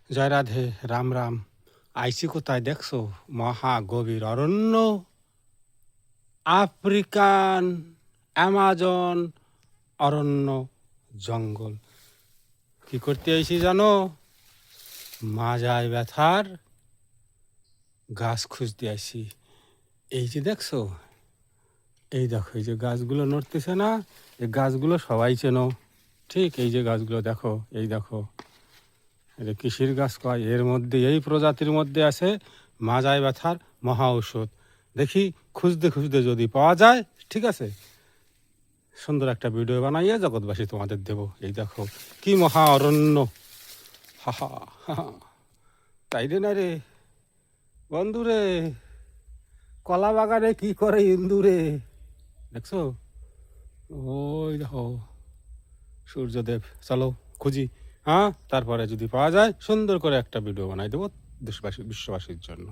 জয় রাধে, রাম রাম। আইসি কোথায় দেখছো? মহা গভীর অরণ্য, আফ্রিকান অ্যামাজন অরণ্য, জঙ্গল। কি করতে আইসি জানো? মাজায় ব্যথার গাছ খুঁজতে আইসি। এই যে দেখছো, এই দেখো, এই যে গাছগুলো নড়তেছে না, এই গাছগুলো সবাই চেনো। ঠিক এই যে গাছগুলো দেখো, এই দেখো, এটা কৃষির গাছ কয়। এর মধ্যে, এই প্রজাতির মধ্যে আছে মাজায় ব্যথার মহা ঔষধ। দেখি খুঁজতে খুঁজতে যদি পাওয়া যায়, ঠিক আছে, সুন্দর একটা ভিডিও বানাইয়ে জগৎবাসী তোমাদের দেব। এই দেখো কি মহা অরণ্য, হা হা হা হা। তাই রে না রে বন্ধুরে, কলা বাগানে কি করে ইন্দুরে, দেখছো? ওই দেখো সূর্যদেব। চলো খুঁজি, হ্যাঁ, তারপরে যদি পাওয়া যায় সুন্দর করে একটা ভিডিও বানাই দেবো দেশবাসী, বিশ্ববাসীর জন্য।